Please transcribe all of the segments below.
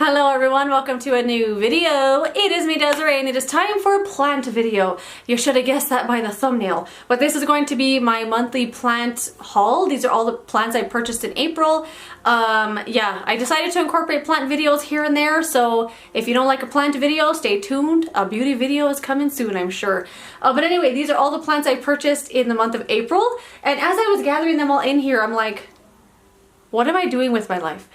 Hello everyone, welcome to a new video. It is me, Desiree, and it is time for a plant video. You should have guessed that by the thumbnail. But this is going to be my monthly plant haul. These are all the plants I purchased in April. Yeah, I decided to incorporate plant videos here and there, so if you don't like a plant video, stay tuned. A beauty video is coming soon, I'm sure. But anyway, these are all the plants I purchased in the month of April, and as I was gathering them all in here, I'm like, what am I doing with my life?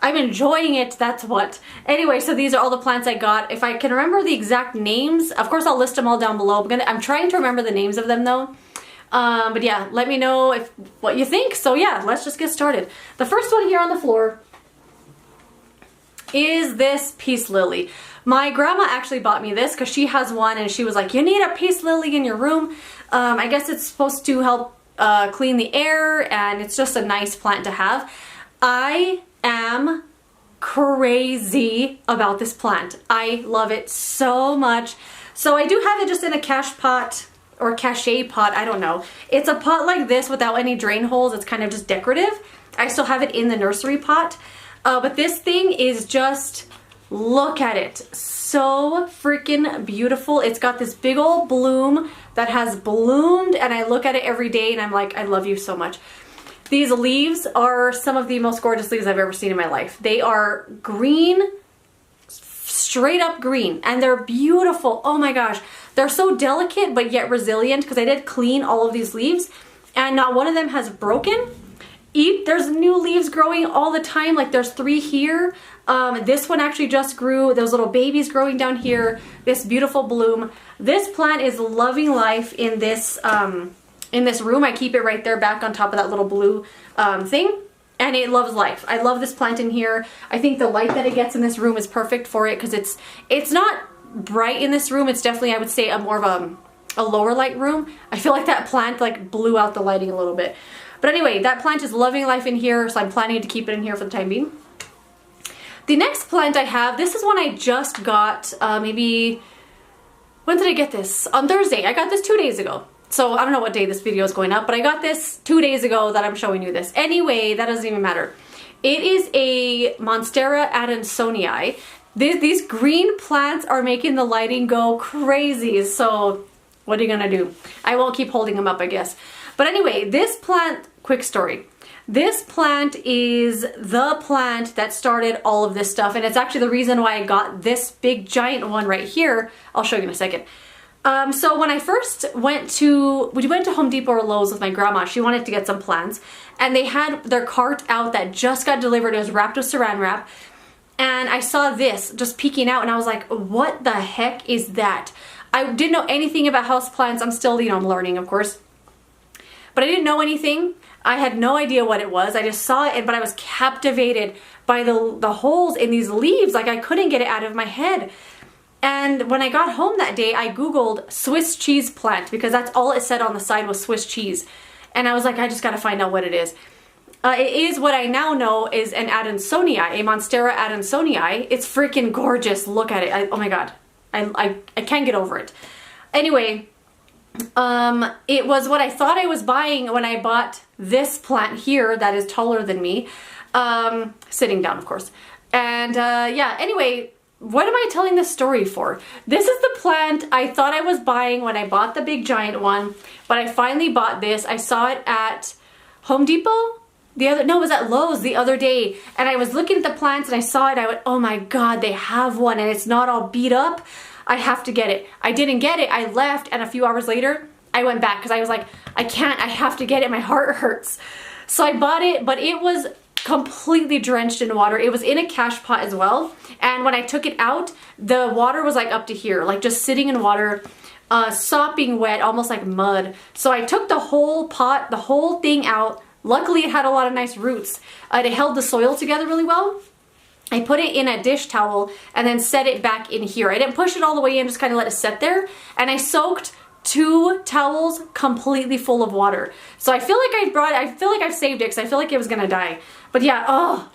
I'm enjoying it, that's what. Anyway, so these are all the plants I got. If I can remember the exact names, of course I'll list them all down below. I'm trying to remember the names of them though. But yeah, let me know what you think. So yeah, let's just get started. The first one here on the floor is this peace lily. My grandma actually bought me this because she has one and she was like, you need a peace lily in your room. I guess it's supposed to help clean the air, and it's just a nice plant to have. I am crazy about this plant. I love it so much. So I do have it just in a cache pot or cachet pot, I don't know. It's a pot like this without any drain holes. It's kind of just decorative. I still have it in the nursery pot. But this thing is just, look at it. So freaking beautiful. It's got this big old bloom that has bloomed, and I look at it every day and I'm like, I love you so much. These leaves are some of the most gorgeous leaves I've ever seen in my life. They are green, straight up green, and they're beautiful. Oh my gosh. They're so delicate but yet resilient because I did clean all of these leaves and not one of them has broken. There's new leaves growing all the time, like there's 3 here. This one actually just grew. Those little babies growing down here. This beautiful bloom. This plant is loving life in this room. I keep it right there back on top of that little blue thing, and it loves life. I love this plant in here. I think the light that it gets in this room is perfect for it because it's not bright in this room. It's definitely, I would say, more of a lower light room. I feel like that plant like blew out the lighting a little bit. But anyway, that plant is loving life in here, so I'm planning to keep it in here for the time being. The next plant I have, this is one I just got, maybe, when did I get this? On Thursday. I got this 2 days ago. So I don't know what day this video is going up, but I got this 2 days ago that I'm showing you this. Anyway, that doesn't even matter. It is a Monstera Adamsonii. These green plants are making the lighting go crazy. So what are you gonna do? I won't keep holding them up, I guess. But anyway, this plant, quick story. This plant is the plant that started all of this stuff, and it's actually the reason why I got this big giant one right here. I'll show you in a second. So when I first we went to Home Depot or Lowe's with my grandma. She wanted to get some plants, and they had their cart out that just got delivered. It was wrapped with saran wrap, and I saw this just peeking out, and I was like, what the heck is that? I didn't know anything about houseplants. I'm still, I'm learning, of course, but I didn't know anything. I had no idea what it was. I just saw it, but I was captivated by the holes in these leaves. Like I couldn't get it out of my head. And when I got home that day, I Googled Swiss cheese plant because that's all it said on the side was Swiss cheese. And I was like, I just gotta find out what it is. It is what I now know is an Adansonii, a Monstera Adamsonii. It's freaking gorgeous. Look at it. Oh my God. I can't get over it. Anyway, it was what I thought I was buying when I bought this plant here that is taller than me. Sitting down, of course. And yeah, anyway, what am I telling this story for? This is the plant I thought I was buying when I bought the big giant one, but I finally bought this. I saw it at Home Depot it was at Lowe's the other day, and I was looking at the plants and I saw it. I went, oh my God, they have one and it's not all beat up. I have to get it. I didn't get it. I left, and a few hours later, I went back because I was like, I can't, I have to get it. My heart hurts. So I bought it, but it was completely drenched in water. It was in a cache pot as well, and when I took it out, the water was like up to here, like just sitting in water, sopping wet, almost like mud. So I took the whole pot, the whole thing out. Luckily it had a lot of nice roots. It held the soil together really well. I put it in a dish towel and then set it back in here. I didn't push it all the way in, just kind of let it sit there, and I soaked 2 towels completely full of water. So I feel like I've saved it because I feel like it was gonna die. But yeah, oh,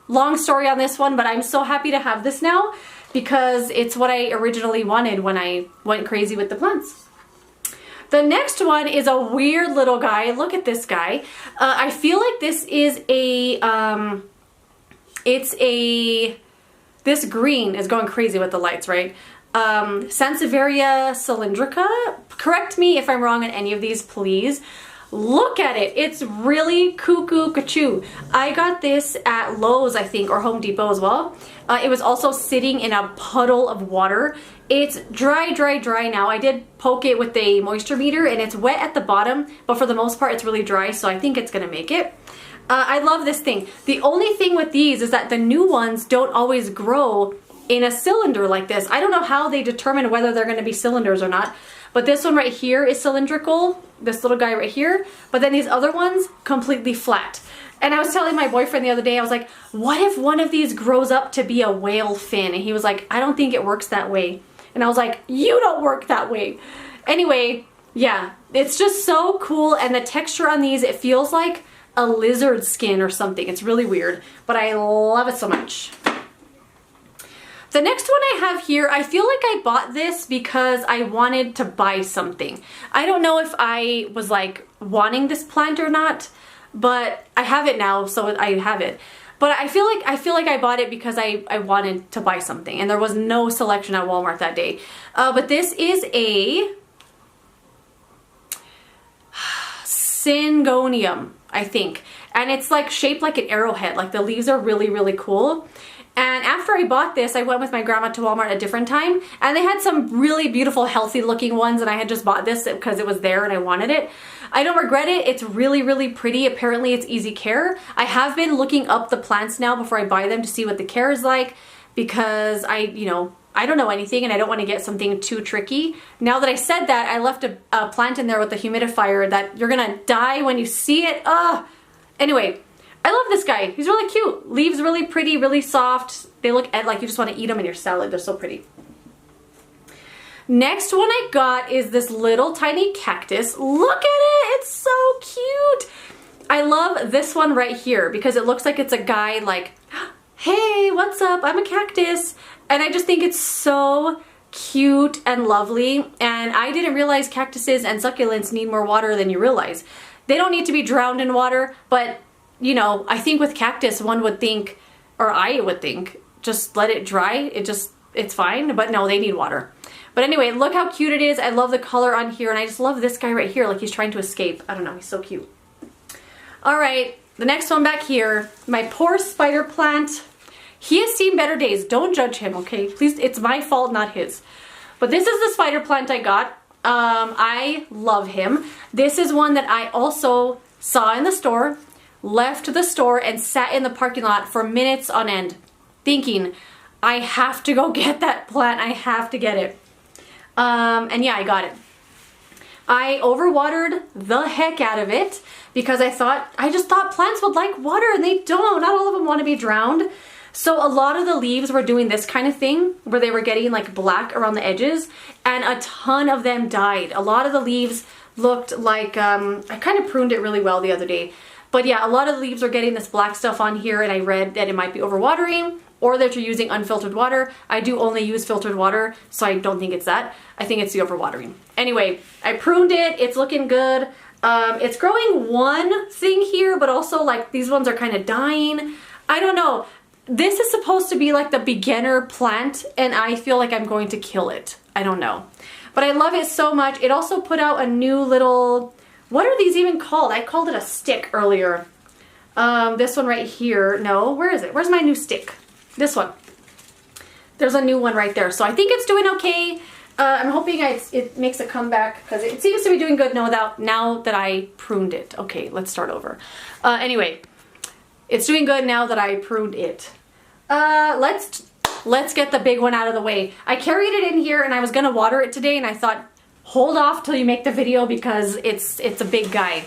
long story on this one, but I'm so happy to have this now because it's what I originally wanted when I went crazy with the plants. The next one is a weird little guy. Look at this guy. I feel like this is a, it's a This green is going crazy with the lights, right? Sansevieria Cylindrica. Correct me if I'm wrong on any of these, please. Look at it. It's really cuckoo cachoo. I got this at Lowe's, I think, or Home Depot as well. It was also sitting in a puddle of water. It's dry, dry, dry now. I did poke it with a moisture meter and it's wet at the bottom, but for the most part it's really dry, so I think it's gonna make it. I love this thing. The only thing with these is that the new ones don't always grow in a cylinder like this. I don't know how they determine whether they're gonna be cylinders or not, but this one right here is cylindrical, this little guy right here, but then these other ones completely flat. And I was telling my boyfriend the other day, I was like, what if one of these grows up to be a whale fin? And he was like, I don't think it works that way. And I was like, you don't work that way. Anyway, yeah, it's just so cool. And the texture on these, it feels like a lizard skin or something. It's really weird, but I love it so much. The next one I have here, I feel like I bought this because I wanted to buy something. I don't know if I was like wanting this plant or not, but I have it now, so I have it. But I feel like I bought it because I wanted to buy something, and there was no selection at Walmart that day. But this is a Syngonium, I think, and it's like shaped like an arrowhead. Like the leaves are really, really cool. And after I bought this, I went with my grandma to Walmart a different time, and they had some really beautiful, healthy looking ones, and I had just bought this because it was there and I wanted it. I don't regret it. It's really, really pretty. Apparently it's easy care. I have been looking up the plants now before I buy them to see what the care is like, because I don't know anything and I don't want to get something too tricky. Now that I said that, I left a plant in there with the humidifier that you're gonna die when you see it. Anyway, I love this guy. He's really cute. Leaves really pretty, really soft. They look like you just want to eat them in your salad. They're so pretty. Next one I got is this little tiny cactus. Look at it. It's so cute. I love this one right here because it looks like it's a guy like, hey, what's up? I'm a cactus. And I just think it's so cute and lovely. And I didn't realize cactuses and succulents need more water than you realize. They don't need to be drowned in water, but you know, I think with cactus, one would think, or I would think, just let it dry. It's fine, but no, they need water. But anyway, look how cute it is. I love the color on here, and I just love this guy right here, like he's trying to escape. I don't know, he's so cute. All right, the next one back here, my poor spider plant. He has seen better days. Don't judge him, okay? Please, it's my fault, not his. But this is the spider plant I got. I love him. This is one that I also saw in the store, left the store, and sat in the parking lot for minutes on end, thinking, I have to go get that plant. I have to get it. And yeah, I got it. I overwatered the heck out of it because I just thought plants would like water, and they don't. Not all of them want to be drowned. So a lot of the leaves were doing this kind of thing where they were getting like black around the edges, and a ton of them died. A lot of the leaves looked like, I kind of pruned it really well the other day. But yeah, a lot of the leaves are getting this black stuff on here, and I read that it might be overwatering or that you're using unfiltered water. I do only use filtered water, so I don't think it's that. I think it's the overwatering. Anyway, I pruned it. It's looking good. It's growing one thing here, but also like these ones are kind of dying. I don't know. This is supposed to be like the beginner plant, and I feel like I'm going to kill it. I don't know. But I love it so much. It also put out a new little, what are these even called? I called it a stick earlier. This one right here. No, where is it? Where's my new stick? This one. There's a new one right there. So I think it's doing okay. I'm hoping it makes a comeback because it seems to be doing good now that I pruned it. Okay, let's start over. Anyway, it's doing good now that I pruned it. Let's get the big one out of the way. I carried it in here and I was gonna water it today, and I thought, hold off till you make the video because it's a big guy.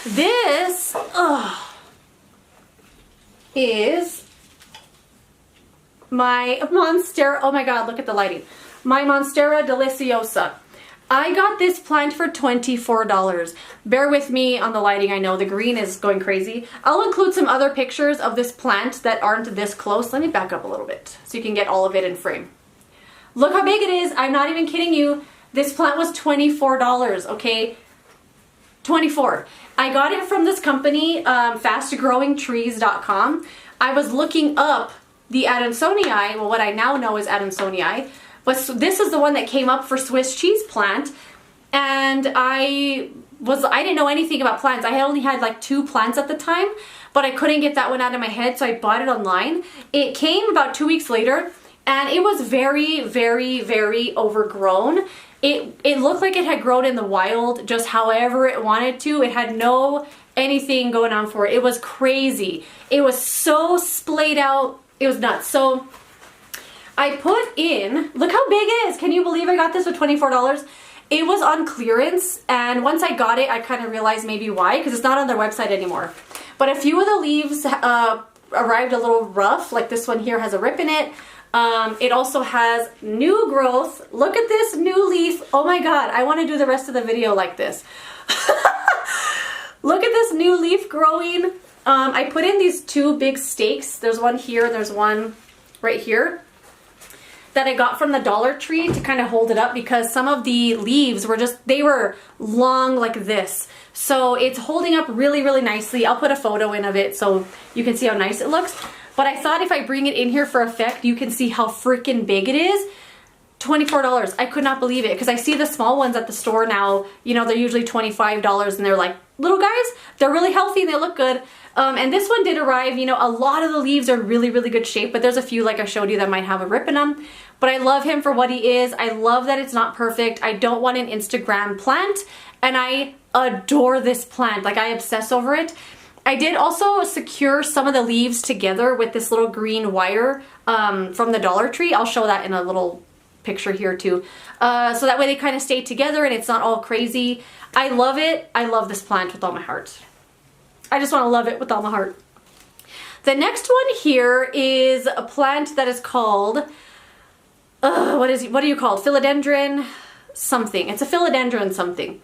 This is my Monstera. Oh my god, look at the lighting. My Monstera deliciosa. I got this plant for $24. Bear with me on the lighting. I know the green is going crazy. I'll include some other pictures of this plant that aren't this close. Let me back up a little bit so you can get all of it in frame. Look how big it is. I'm not even kidding you. This plant was $24, okay? 24. I got it from this company, fastgrowingtrees.com. I was looking up the Adansonii, well, what I now know is Adamsonii, but this is the one that came up for Swiss cheese plant, and I didn't know anything about plants. I had only had like 2 plants at the time, but I couldn't get that one out of my head, so I bought it online. It came about 2 weeks later, and it was very, very, very overgrown. It looked like it had grown in the wild just however it wanted to. It had no anything going on for it. It was crazy. It was so splayed out. It was nuts. So I put in, look how big it is. Can you believe I got this for $24? It was on clearance, and once I got it, I kind of realized maybe why, because it's not on their website anymore. But a few of the leaves arrived a little rough, like this one here has a rip in it. It also has new growth. Look at this new leaf. Oh my god, I want to do the rest of the video like this. Look at this new leaf growing. I put in these 2 big stakes. There's one here, there's one right here, that I got from the Dollar Tree to kind of hold it up, because some of the leaves were they were long like this. So it's holding up really, really nicely. I'll put a photo in of it so you can see how nice it looks. But I thought if I bring it in here for effect, you can see how freaking big it is. $24. I could not believe it, because I see the small ones at the store now. You know, they're usually $25, and they're like little guys. They're really healthy and they look good. And this one did arrive. You know, a lot of the leaves are really, really good shape, but there's a few, like I showed you, that might have a rip in them. But I love him for what he is. I love that it's not perfect. I don't want an Instagram plant, and I adore this plant. Like, I obsess over it. I did also secure some of the leaves together with this little green wire from the Dollar Tree. I'll show that in a little picture here too. So that way they kind of stay together and it's not all crazy. I love it. I love this plant with all my heart. I just want to love it with all my heart. The next one here is a plant that is called, what do you call it? Philodendron something. It's a philodendron something.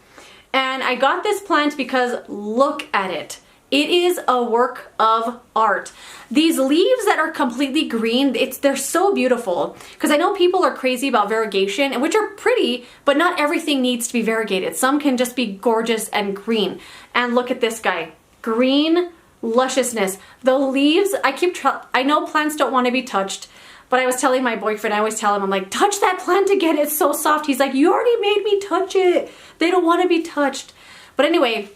And I got this plant because look at it. It is a work of art. These leaves that are completely green, they're so beautiful. Because I know people are crazy about variegation, which are pretty, but not everything needs to be variegated. Some can just be gorgeous and green. And look at this guy. Green lusciousness. The leaves, I know plants don't want to be touched, but I was telling my boyfriend, I always tell him, I'm like, touch that plant again, it's so soft. He's like, you already made me touch it. They don't want to be touched. But anyway,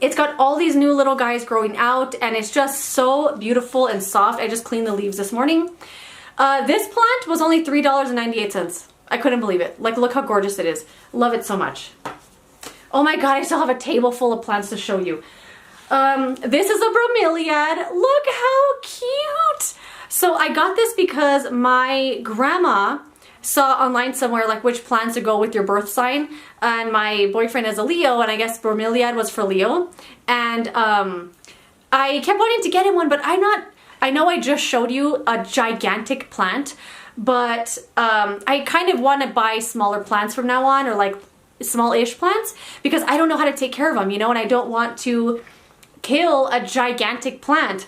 it's got all these new little guys growing out, and it's just so beautiful and soft. I just cleaned the leaves this morning. This plant was only $3.98. I couldn't believe it. Like, look how gorgeous it is. Love it so much. Oh my god, I still have a table full of plants to show you. This is a Bromeliad. Look how cute! So I got this because my grandma saw online somewhere like which plants to go with your birth sign, and my boyfriend is a Leo, and I guess Bromeliad was for Leo, and I kept wanting to get him one, but I know I just showed you a gigantic plant, but I kind of want to buy smaller plants from now on, or like small-ish plants, because I don't know how to take care of them, you know, and I don't want to kill a gigantic plant.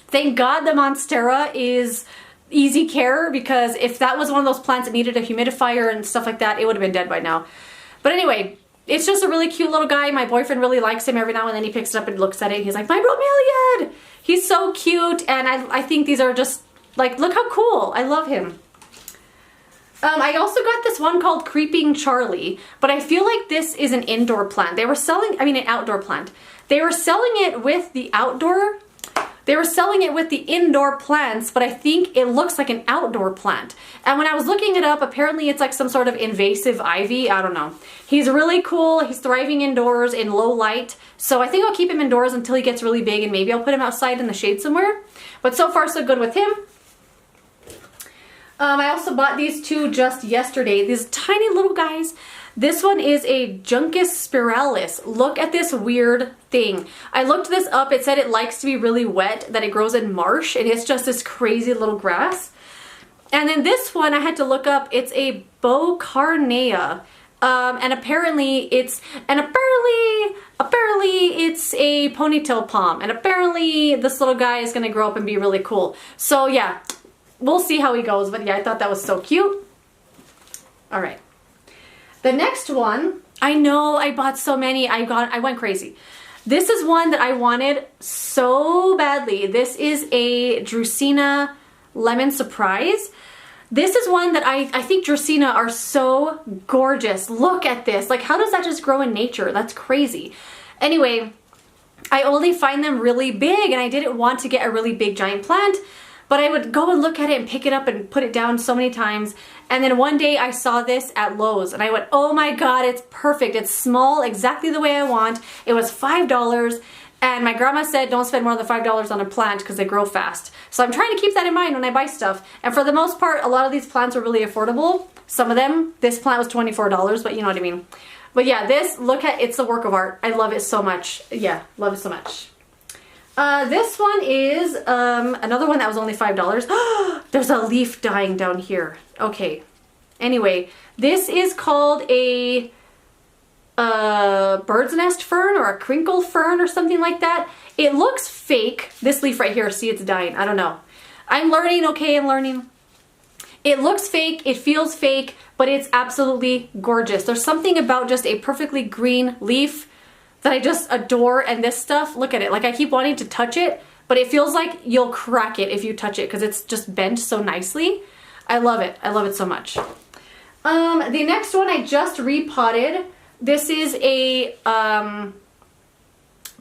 Thank God the Monstera is easy care, because if that was one of those plants that needed a humidifier and stuff like that, it would have been dead by now. But anyway, it's just a really cute little guy. My boyfriend really likes him. Every now and then he picks it up and looks at it and he's like, my Bromeliad! He's so cute, and I think these are just, like, look how cool. I love him. I also got this one called Creeping Charlie, but I feel like this is an indoor plant. They were selling, an outdoor plant. They were selling it with the outdoor, they were selling it with the indoor plants, but I think it looks like an outdoor plant. And when I was looking it up, apparently it's like some sort of invasive ivy. I don't know. He's really cool. He's thriving indoors in low light. So I think I'll keep him indoors until he gets really big, and maybe I'll put him outside in the shade somewhere. But so far so good with him. I also bought these two just yesterday. These tiny little guys. This one is a Junkis Spiralis. Look at this weird thing. I looked this up. It said it likes to be really wet, that it grows in marsh, and it's just this crazy little grass. And then this one I had to look up. It's a Bocarnea. And apparently it's a Ponytail Palm. And apparently this little guy is gonna grow up and be really cool. So yeah, we'll see how he goes. But yeah, I thought that was so cute. All right. The next one, I know I bought so many, I went crazy. This is one that I wanted so badly. This is a dracena Lemon Surprise. This is one that I think dracena are so gorgeous. Look at this. Like, how does that just grow in nature? That's crazy. Anyway, I only find them really big, and I didn't want to get a really big giant plant, but I would go and look at it and pick it up and put it down so many times. And then one day I saw this at Lowe's and I went, oh my God, it's perfect. It's small, exactly the way I want. It was $5. And my grandma said, don't spend more than $5 on a plant because they grow fast. So I'm trying to keep that in mind when I buy stuff. And for the most part, a lot of these plants are really affordable. Some of them, this plant was $24, but you know what I mean. But yeah, this, look at, it's a work of art. I love it so much. Yeah, love it so much. This one is another one that was only $5. There's a leaf dying down here. Okay. Anyway, this is called a bird's nest fern or a crinkle fern or something like that. It looks fake. This leaf right here, see, it's dying. I don't know. I'm learning, okay, I'm learning. It looks fake, it feels fake, but it's absolutely gorgeous. There's something about just a perfectly green leaf that I just adore, and this stuff, look at it. Like, I keep wanting to touch it, but it feels like you'll crack it if you touch it because it's just bent so nicely. I love it. I love it so much. The next one I just repotted. This is a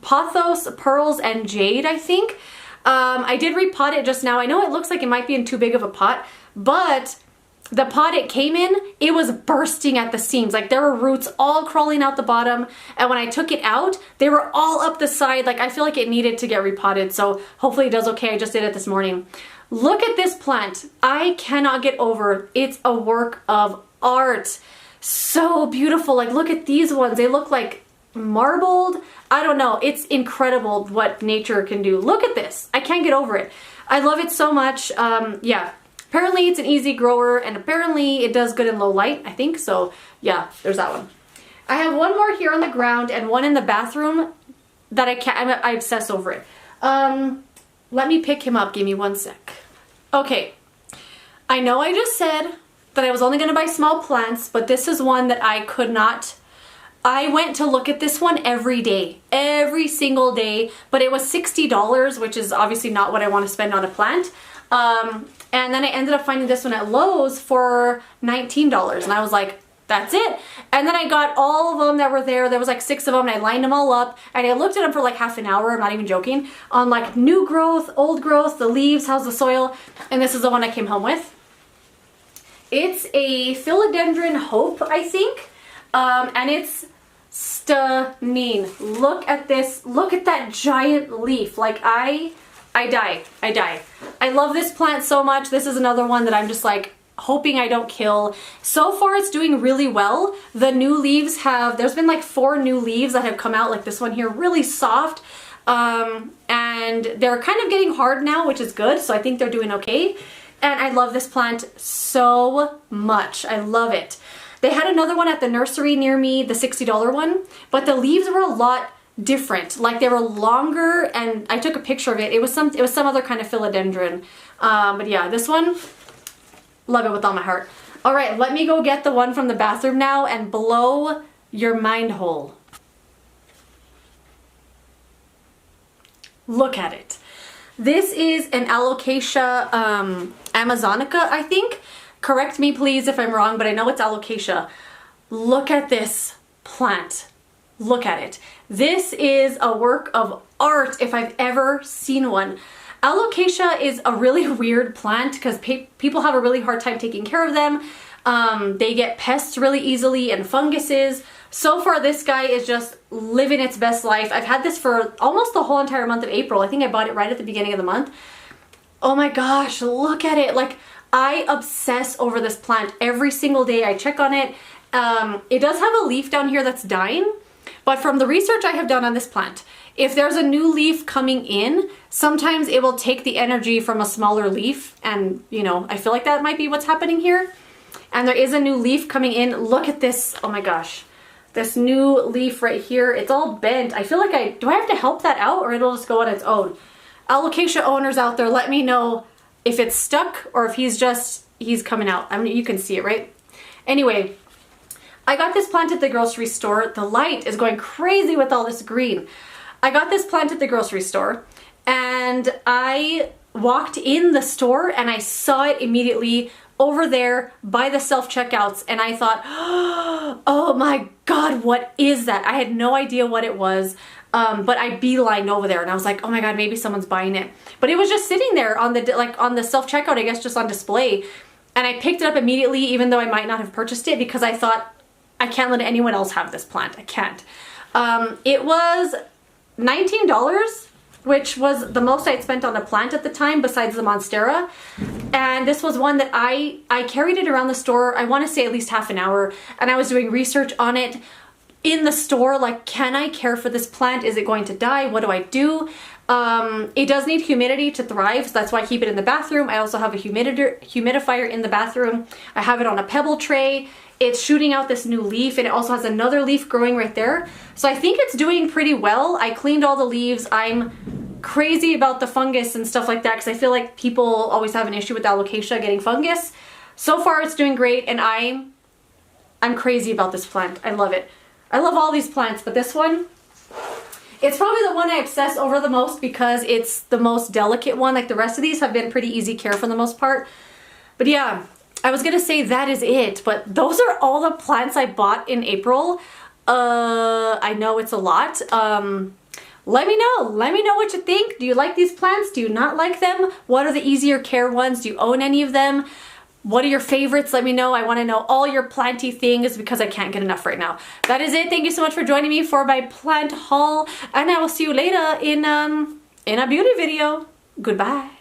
Pothos, Pearls, and Jade, I think. I did repot it just now. I know it looks like it might be in too big of a pot, but the pot it came in, it was bursting at the seams. Like, there were roots all crawling out the bottom, and when I took it out, they were all up the side. Like, I feel like it needed to get repotted, so hopefully it does okay. I just did it this morning. Look at this plant. I cannot get over. It's a work of art. So beautiful. Like, look at these ones. They look like marbled. I don't know. It's incredible what nature can do. Look at this. I can't get over it. I love it so much. Yeah. Apparently it's an easy grower, and apparently it does good in low light, I think. So yeah, there's that one. I have one more here on the ground and one in the bathroom that I obsess over it. Let me pick him up. Give me one sec. Okay. I know I just said that I was only going to buy small plants, but this is one that I could not. I went to look at this one every day, every single day, but it was $60, which is obviously not what I want to spend on a plant. And then I ended up finding this one at Lowe's for $19, and I was like, that's it. And then I got all of them that were there. There was like 6 of them, and I lined them all up, and I looked at them for like half an hour, I'm not even joking, on like new growth, old growth, the leaves, how's the soil, and this is the one I came home with. It's a Philodendron Hope, I think, and it's stunning. Look at this. Look at that giant leaf. Like, I die. I love this plant so much. This is another one that I'm just like hoping I don't kill. So far it's doing really well. The new leaves there's been like 4 new leaves that have come out, like this one here, really soft. And they're kind of getting hard now, which is good. So I think they're doing okay. And I love this plant so much. I love it. They had another one at the nursery near me, the $60 one, but the leaves were a lot different. Like, they were longer, and I took a picture of it. It was some other kind of philodendron. But yeah, this one, love it with all my heart. All right, let me go get the one from the bathroom now and blow your mind hole. Look at it. This is an Alocasia Amazonica, I think. Correct me please if I'm wrong, but I know it's Alocasia. Look at this plant. Look at it. This is a work of art if I've ever seen one. Alocasia is a really weird plant because people have a really hard time taking care of them. They get pests really easily and funguses. So far this guy is just living its best life. I've had this for almost the whole entire month of April. I think I bought it right at the beginning of the month. Oh my gosh, look at it. Like, I obsess over this plant every single day. I check on it. It does have a leaf down here that's dying, but from the research I have done on this plant, if there's a new leaf coming in, sometimes it will take the energy from a smaller leaf, and you know, I feel like that might be what's happening here. And there is a new leaf coming in. Look at this. Oh my gosh. This new leaf right here, it's all bent. I feel like do I have to help that out, or it'll just go on its own? Alocasia owners out there, let me know if it's stuck or if he's coming out. I mean, you can see it, right? Anyway, I got this plant at the grocery store. The light is going crazy with all this green. I got this plant at the grocery store, and I walked in the store and I saw it immediately over there by the self-checkouts, and I thought, oh my god, what is that? I had no idea what it was, but I beelined over there and I was like, oh my god, maybe someone's buying it. But it was just sitting there on the self-checkout, I guess, just on display, and I picked it up immediately, even though I might not have purchased it, because I thought, I can't let anyone else have this plant. I can't. It was $19, which was the most I'd spent on a plant at the time besides the Monstera. And this was one that I carried it around the store, I want to say at least half an hour, and I was doing research on it in the store, like, can I care for this plant? Is it going to die? What do I do? It does need humidity to thrive, so that's why I keep it in the bathroom. I also have a humidifier in the bathroom. I have it on a pebble tray. It's shooting out this new leaf, and it also has another leaf growing right there. So I think it's doing pretty well. I cleaned all the leaves. I'm crazy about the fungus and stuff like that because I feel like people always have an issue with alocasia getting fungus. So far it's doing great, and I'm crazy about this plant. I love it. I love all these plants, but this one, it's probably the one I obsess over the most because it's the most delicate one. Like, the rest of these have been pretty easy care for the most part. But yeah, I was gonna say that is it, but those are all the plants I bought in April. I know it's a lot. Let me know what you think. Do you like these plants? Do you not like them? What are the easier care ones? Do you own any of them? What are your favorites? Let me know. I want to know all your planty things because I can't get enough right now. That is it. Thank you so much for joining me for my plant haul, and I will see you later in a beauty video. Goodbye.